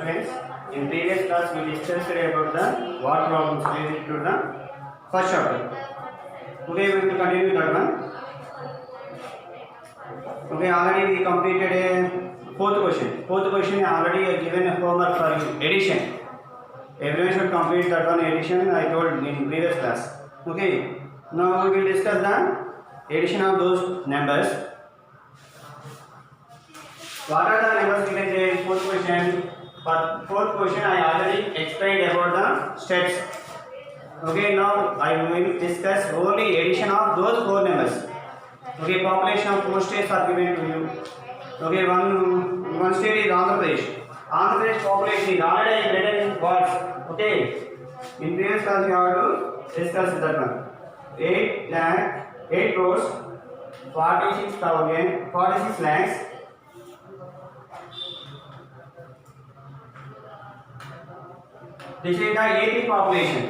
students. In previous class we discussed about the what problems related to the first chapter. Today we will continue that one. Okay, already we completed a fourth question. Fourth question already given a homework for you. Addition. Everyone should complete that one addition I told in previous class. Okay. Now we will discuss the addition of those numbers. What are the numbers given there in fourth question? For fourth question I already explained about the steps. Okay, now I will discuss only addition of those four numbers. Okay, population of 4 states are given to you. Okay, one state is Andhra Pradesh. Andhra Pradesh population is already written in words. Okay, in previous class you have to discuss that one. 8 crores 46 lakhs. This is the AP population.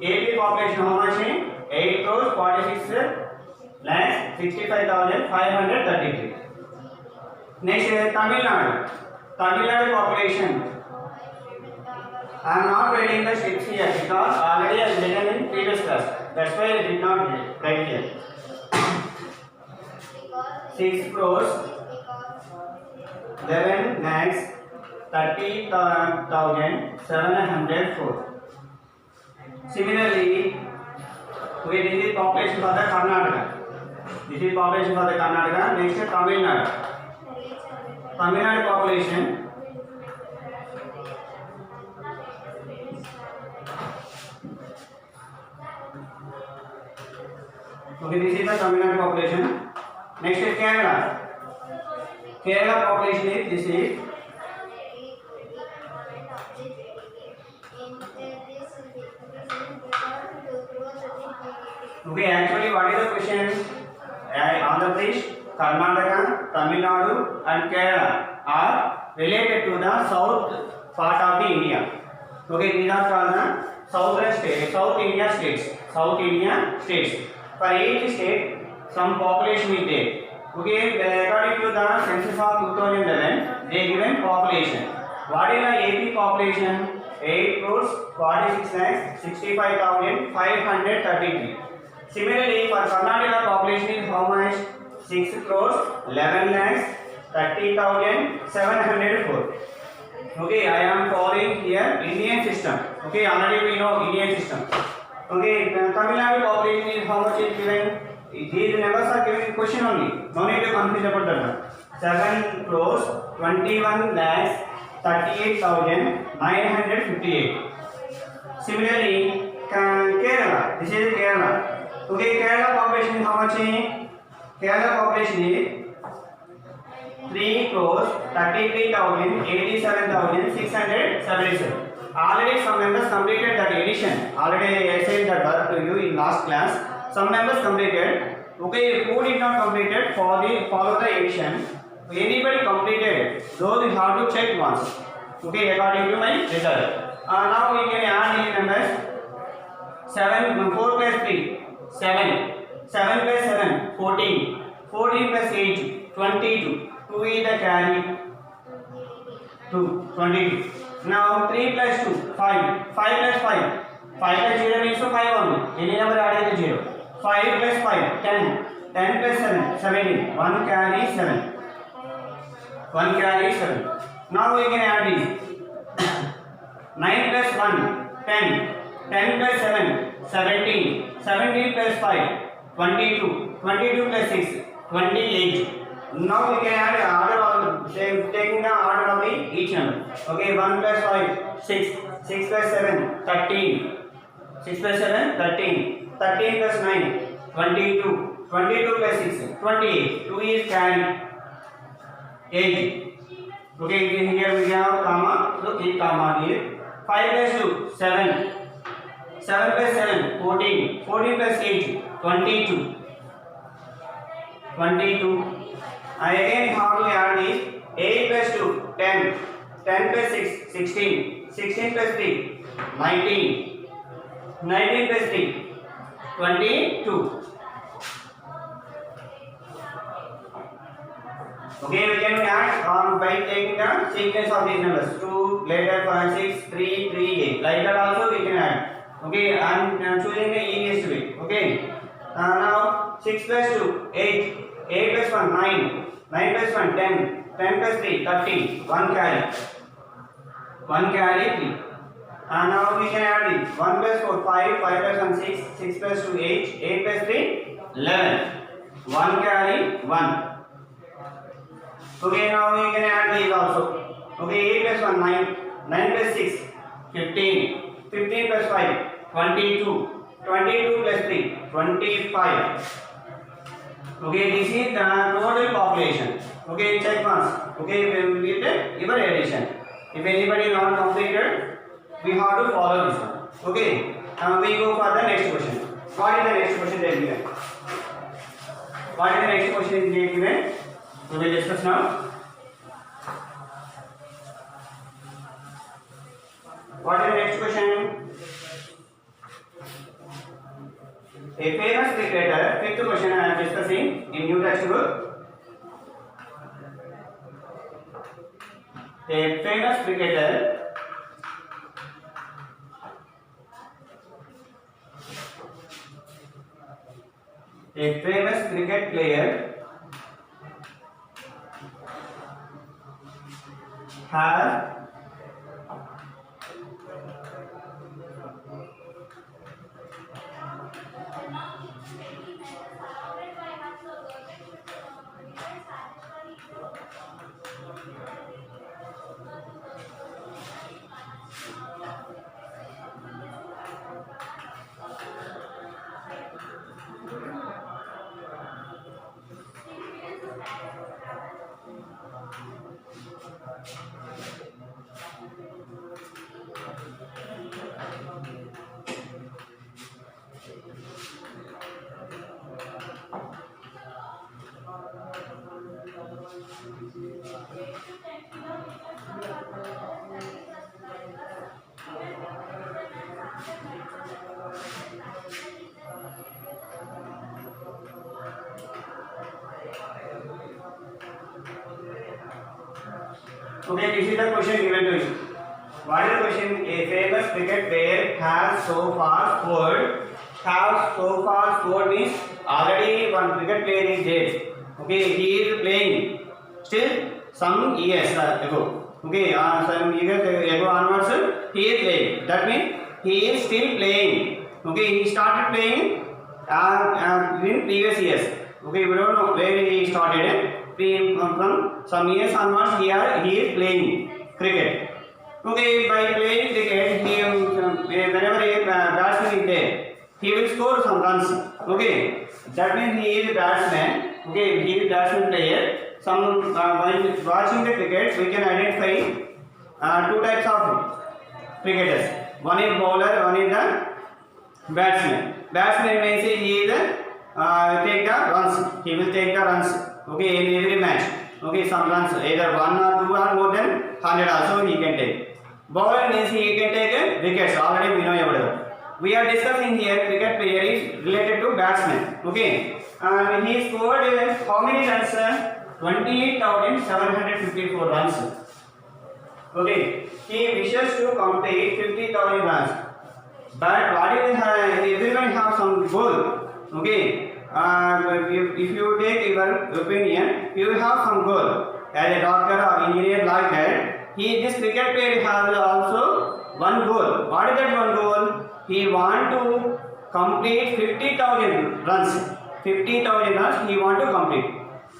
AP population how much is? 8 crores 46 lakhs 65,533. Next is Tamil Nadu. Tamil Nadu population. I am not writing the steps here because already I have written in previous class. That's why I did not write here. 6 crores 11 lakhs 30,704. Similarly, this is population for the Karnataka. This is population for the Karnataka. Next is Tamil Nadu. Tamil Nadu population. Okay, this is the Tamil Nadu population. Next is Kerala. Kerala population is this is. Okay, actually what is the question? Andhra Pradesh, Karnataka, Tamil Nadu and Kerala are related to the south part of the India. Okay, these are called the southern states, South India states. South India states. For each state, some population is there. Okay, according to the census of 2011, they given population. What is the AP population? 8 crores 46 lakhs 65,533. Similarly, for Karnataka population is how much? 6 crores 11 lakhs 30,704. Okay, I am following here Indian system. Okay, already we know Indian system. Okay, Tamil Nadu population is how much is given? These numbers are given in question only. No need to confuse about that one. 7 crores 21 lakhs 38,958. Similarly, Kerala. This is Kerala. Okay, Kerala population is how much? Kerala population is 3 crores 33,87,677. Already some members completed that addition. Already I said that work to you in last class. Some members completed. Okay, who did not completed follow the addition. Anybody completed, those you have to check once. Okay, according to my result. Now we can add these numbers. 4 plus 3, 7. 7 plus 7, 14. 14 plus 8, 22. 2 is the carry. 2, 22. Now 3 plus 2, 5. 5 plus 5. 5 plus 0 means 5 only. Any number added to 0. 5 plus 5, 10. 10 plus 7, 17. 1 carry 7. 1 carry 7. Now we can add these. 9 plus 1, 10. 10 plus 7, 17. 17 plus 5, 22. 22 plus 6, 28. Now we can add order of taking the order of each number. Okay, 1 plus 5, 6. 6 plus 7, 13. 6 plus 7, 13. 13 plus 9, 22. 22 plus 6, 28. 2 is carry. 8. Okay, here we have comma. So keep comma here. 5 plus 2, 7. 7 plus 7, 14. 14 plus 8, 22. 22. And again how do we add this? 8 plus 2, 10. 10 plus 6, 16. 16 plus 3, 19. 19 plus 3, 22. Okay, we can add by taking the sequence of these numbers. 2, later 5, 6, 3, 3, 8. Like that also we can add. Okay, I am choosing the easiest way. Okay, now 6 plus 2, 8. 8 plus 1, 9. 9 plus 1, 10. 10 plus 3, 13. 1 carry. 1 carry 3. Now we can add it. 1 plus 4, 5. 5 plus 1, 6. 6 plus 2, 8. 8 plus 3, 11. 1 carry 1. Okay, now we can add these also. Okay, 8 plus 1, 9. 9 plus 6, 15. 15 plus 5, 22. 22 plus 3, 25. Okay, this is the total population. Okay, check once. Okay, we will get your addition. If anybody not completed, we have to follow this one. Okay, we go for the next question. What is the next question they given? What is the next question is given? We will discuss now. What is the next question? A famous cricketer. Fifth question I am discussing in new textbook. A famous cricketer cricket player has okay, this is the question given to you. What is the question? A famous cricket player has so far scored means already one cricket player is dead. Okay, he is playing still some years ago. Okay, some years ago onwards he is playing. That means he is still playing. Okay, he started playing in previous years. Okay, we don't know where he started. From some years onwards he is playing cricket. Okay, by playing cricket, he whenever a batsman is there, he will score some runs. Okay, that means he is a batsman. Okay, he is a batsman player. Some while watching the cricket, we can identify two types of cricketers. One is bowler, one is the batsman. Batsman means he is take the runs. He will take the runs. Okay, in every match. Okay, some runs, either 1 or 2 or more than 100 also he can take. Bowler means he can take wickets. Already we know about it. We are discussing here cricket player is related to batsman. Okay, and he scored how many runs? 28,754 runs. Okay, he wishes to complete 50,000 runs. But what is everyone have some goal. Okay. If you take your opinion, you have some goal as a doctor or engineer like that. This cricket player has also one goal. What is that one goal? He want to complete 50,000 runs. 50,000 runs he want to complete.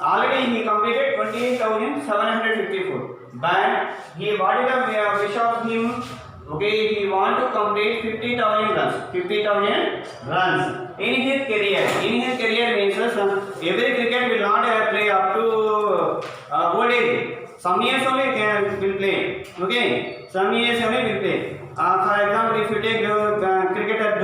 Already he completed 28,754. But what is the wish of him? Okay, he want to complete 50,000 runs. 50,000 runs in his career. In his career means every cricket will not play up to old age. Some years only will play. Okay, some years only will play. For example, if you take cricketer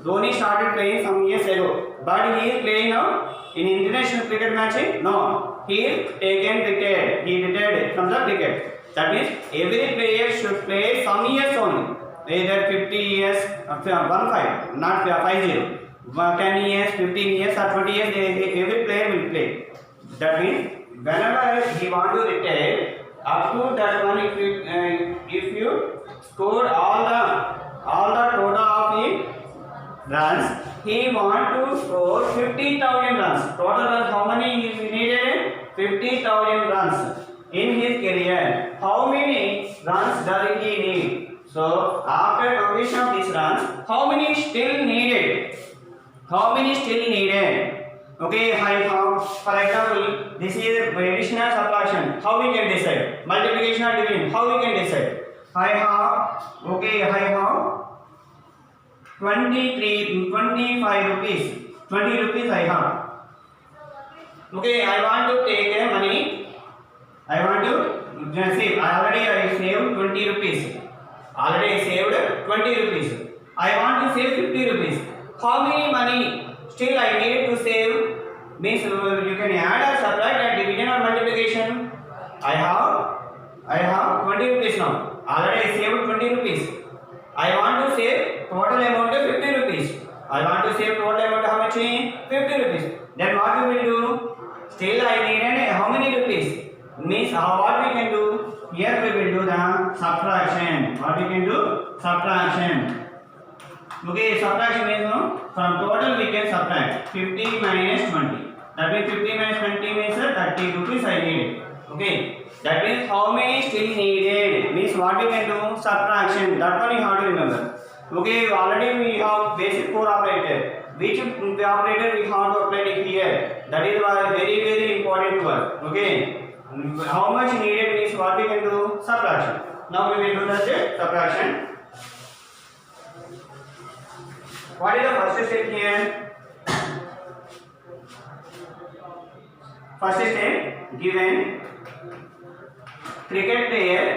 Dhoni started playing some years ago, but he is playing now in international cricket matches. No, he is retired. He retired from the cricket. That means every player should play some years only, either 50 years, 15, not 50, 10 years, 15 years or 20 years, every player will play. That means whenever he want to retire, up to that one, if you scored all the total of the runs, he want to score 50,000 runs. Total runs, how many he needed? 50,000 runs in his career. How many runs does he need? So after completion of these runs, how many still needed? Okay, for example, this is addition or subtraction. How we can decide? Multiplication or division? How we can decide? I have 25 rupees. 20 rupees I have. Okay, I want to take a money. I want to save. I saved 20 rupees. I want to save 50 rupees. How many money still I need to save? Means you can add or subtract and division or multiplication. I have 20 rupees now. Already I saved 20 rupees. I want to save total amount of 50 rupees. I want to save total amount how much? 50 rupees. Then what we will do? Still I need how many rupees? Means what we can do? Here we will do the subtraction. What we can do? Subtraction. Okay, subtraction is from total we can subtract 50 minus 20. That means 50 minus 20 means 30 rupees I need. Okay, that means how many still needed? Means what we can do? Subtraction. That one you have to remember. Okay, already we have basic 4 operator. Which operator we have to apply it here? That is very very important to us. Okay, how much needed means what we can do? Subtraction. Now we will do the subtraction. What is the first step here? First step, given cricket player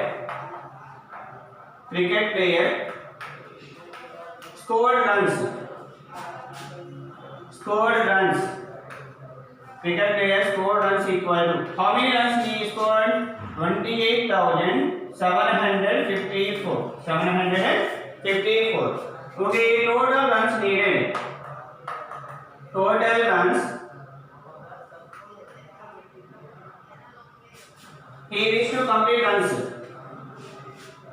scored runs. Cricket player scored runs equal to how many runs he scored? 28,754. 754. Okay, total runs needed. Total runs. He wishes to complete runs.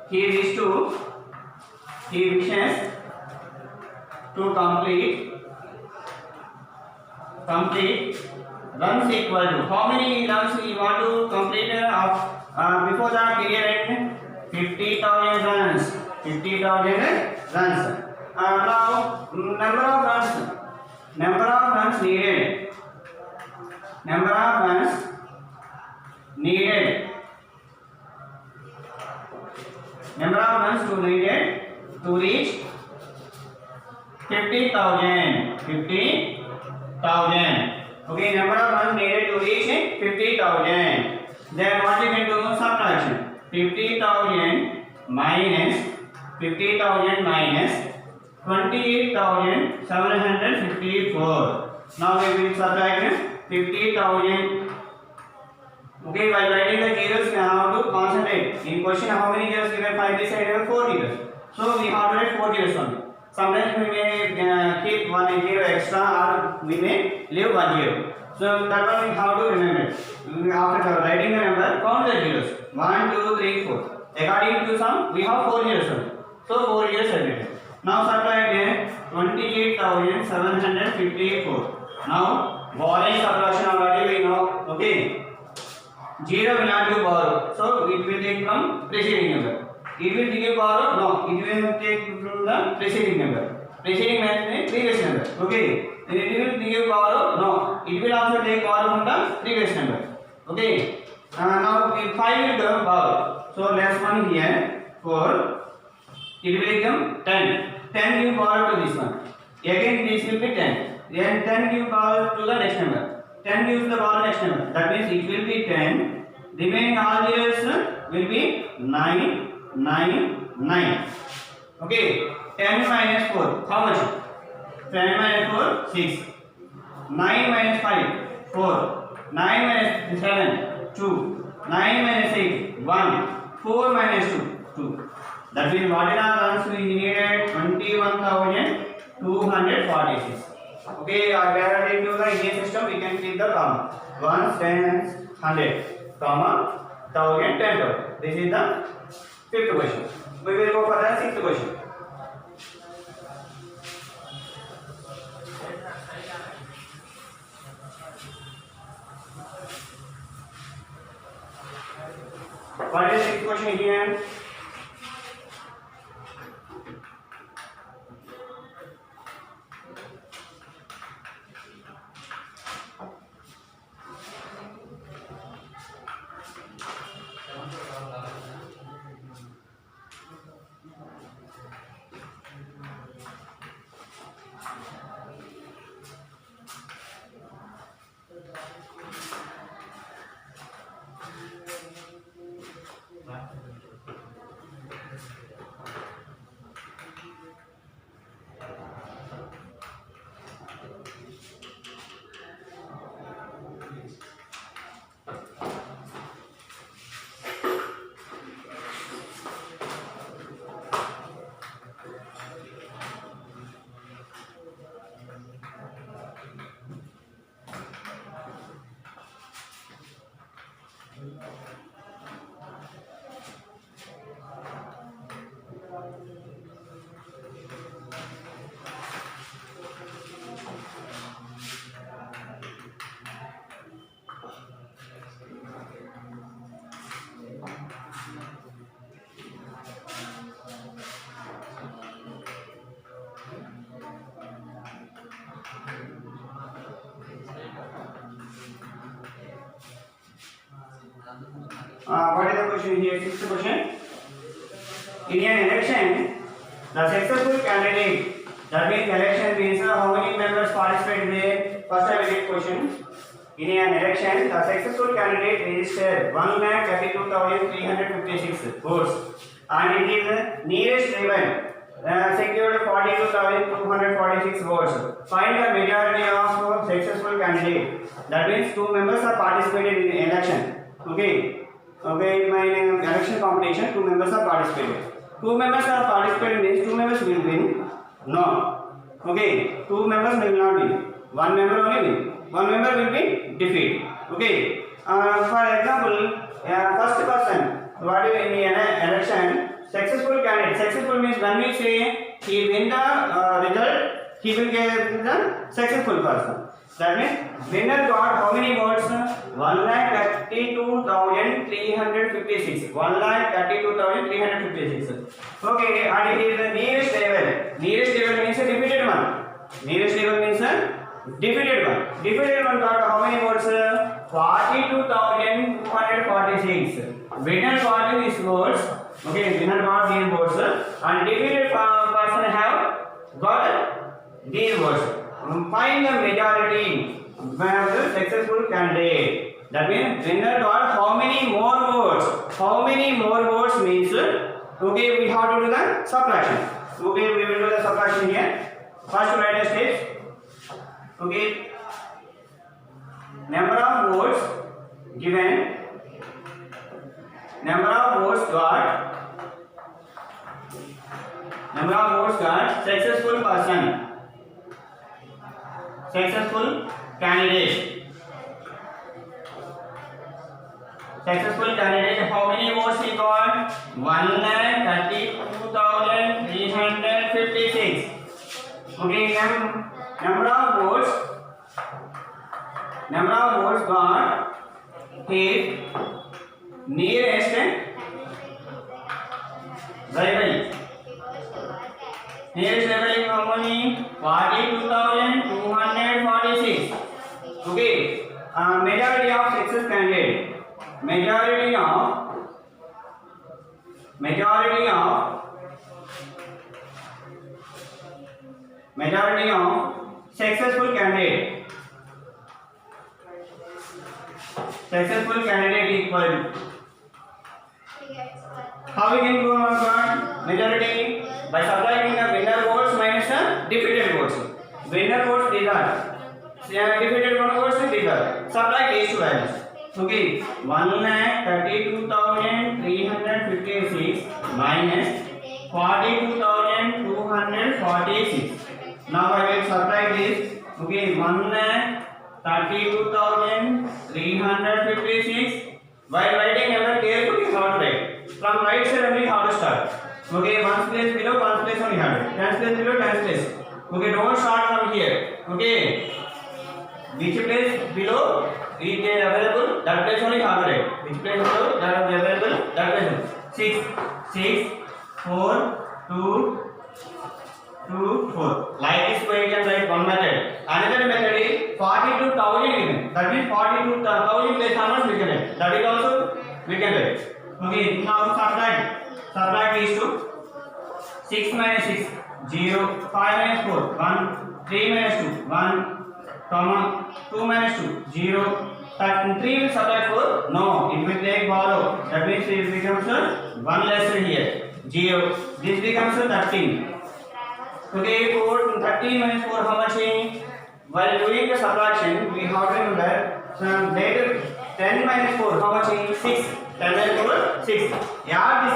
He wishes to complete runs equal to how many runs he want to complete before the period end? 50,000 runs. 50,000 runs. Now number of runs needed. Number of runs needed to reach 50,000. Okay, number of runs needed to reach 50,000. Then what we can do? Subtraction. 50,000 minus 28,754. Now we will subtract 50,000. Okay, while writing the zeros, we have to concentrate. In question, how many zeros given? 5 this side, 4 zeros. So we have to write 4 zeros only. Sometimes we may keep 1 zero extra, or we may leave 1 zero. So that one we have to remember. After writing the number, count the zeros. 1, 2, 3, 4. According to some, we have 4 zeros only. So 4 zeros are written. Now subtract 28,754. Now borrowing subtraction already we know. Okay. 0 will not give borrow. So it will take from preceding number. It will give borrow? No. It will take from the preceding number. Preceding means previous number. Okay. Then it will give borrow? No. It will also take borrow from the previous number. Okay. Now 5 will give borrow. So last one here 4. It will become 10. 10 give borrow to this one. Again this will be 10. Then 10 give borrow to the next number. 10 gives the borrow next number. That means it will be 10. Remaining all zeros will be 9, 9, 9. Okay. 10 minus 4. How much? 10 minus 4, 6. 9 minus 5, 4. 9 minus 7, 2. 9 minus 8, 1. 4 minus 2, 2. That means what is our runs we needed? 21,246. Okay, according to the Indian system, we can keep the comma. 1 tens, 100, comma 1000, 10,000. This is the fifth question. We will go for the sixth question. What is the sixth question here? What is the question here? Sixth question. In an election, the successful candidate, that means election means how many members participate there? First I will get question. In an election, the successful candidate registered 1,32,356 votes and it is nearest rival secured 42,246 votes. Find the majority of successful candidate. That means two members are participated in election. Okay. Okay, in my election competition, two members are participated. Two members are participated means two members will win. No. Okay, two members will not win. One member only win. One member will be defeated. Okay. For example, first person. What is in the election? Successful candidate. Successful means when we say he win the result, he will get the successful person. That means winner got how many votes? 1,32,356. 1,32,356. Okay, and it is the nearest level. Nearest level means a defeated one. Nearest level means a defeated one. Defeated one got how many votes? 42,246. Winner got these votes. Okay, winner got these votes, and defeated person have got these votes. Find the majority of the successful candidate. That means winner got how many more votes? How many more votes means okay, we have to do the subtraction. Okay, we will do the subtraction here. First write the steps. Okay, number of votes given, number of votes got, number of votes got, successful person, successful candidate. Successful candidate, how many votes he got? 1,32,356. Okay, number of votes got his nearest rival. Nearest rival is how many? 42,246. Okay, majority of success candidate. Majority of successful candidate. Successful candidate equal. How we can go about majority? By subtracting the winner votes minus the defeated votes. Winner votes these are. Defeated votes these are. Subtract these two values. Okay, 1,32,356 minus 42,246. Now I will subtract this. Okay, 1,32,356 32,356. While writing number carefully how to write. From right side only how to start. Okay, ones place below, ones place only 100. Tens place below, tens place. Okay, don't start from here. Okay, which place below is available, that place only how to write. Which place below that is available, that place only. 6, 6, 4, 2, 2, 4. Like this way you can write one method. Another method is 42,000 given. That means 42,000 place how much we can write. That is also we can write. Okay, now subtract these two. 6 minus 6, 0. 5 minus 4, 1. 3 minus 2, 1. Comma 2 minus 2, 0. 3 will subtract 4? No, it will take borrow. That means it becomes 1 lesser here. 0. This becomes 13. Okay, 13 minus 4 how much is? While doing the subtraction, we have to remember later 10 minus 4 how much is? 6. 10 minus 4, 6. Add this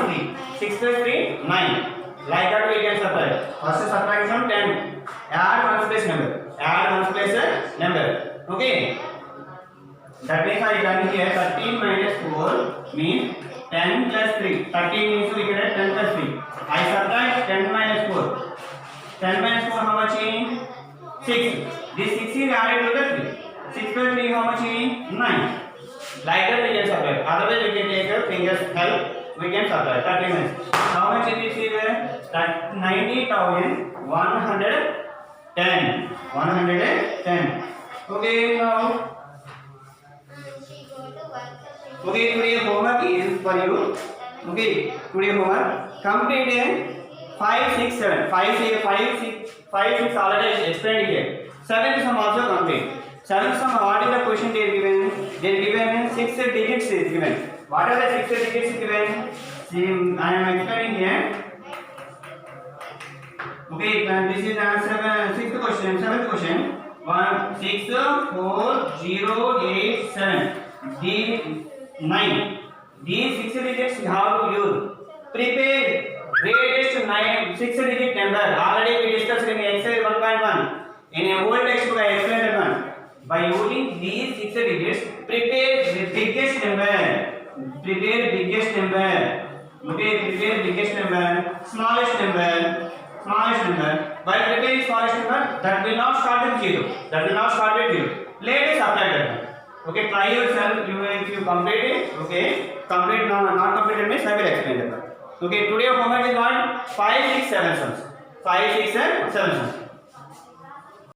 3. 6 plus 3, 9. Like that we can subtract. First subtraction 10. Add ones place number. Add ones place number. Okay. That means I done here 13 minus 4 means 10 plus 3. 13 means we get 10 plus 3. I subtract 10 minus 4. 10 minus 4 how much is? 6. This 6 is added to the 3. 6 plus 3 how much is? 9. Like that we can subtract. Otherwise we can take a finger's help. We can subtract 30 minutes. How much is this here? 90,110. 110. Okay, now. Okay, today homework is for you. Okay, today homework. Complete 5, 6, 7. 5, 6 already explained here. 7th sum also complete. 7th sum, what is the question they are given? They are given 6 digits is given. What are the 6 digits given? See, I am explaining here. Okay, this is answer 6th question. 7th question. 1, 6, 4, 0, 8, 7. D 9. These 6 digits you have to use. Prepare greatest 6 digit number. Already we discussed in exercise 1.1. In a whole textbook I explained that one. By using these 6 digits, prepare the biggest number. Prepare biggest number. Okay, prepare biggest number. Smallest number. Smallest number. By preparing smallest number, that will not start with 0. That will not start with 0. Let us apply that one. Okay, try yourself. If you complete it, okay. Complete not completed means I will explain that one. Okay, today homework is what? 5, 6, 7 sums. 5, 6 and 7 sums.